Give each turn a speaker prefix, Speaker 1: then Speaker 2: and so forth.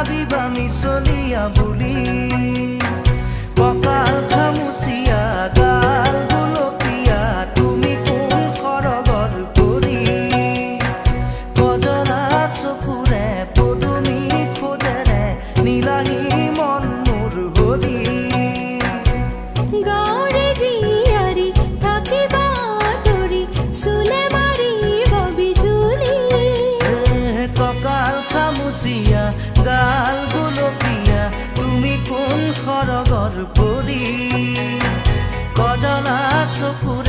Speaker 1: ভাবিবা মিছলিয়া বুলি কঁকাল খামুচিয়া গাল গুলপীয়া তুমি কোন সৰগৰ পৰি কজলা চকুৰে পদুমী খোজেৰে নীলাহী মন মোৰ হৰি
Speaker 2: গাঁৱৰে জীয়াৰী থাকিবা তৰি চুলে মাৰিব বিজুলি
Speaker 1: কঁকাল খামুচিয়া গাল গুলপীয়া তুমি কোন সৰগৰ পৰি কজলা চকুৰে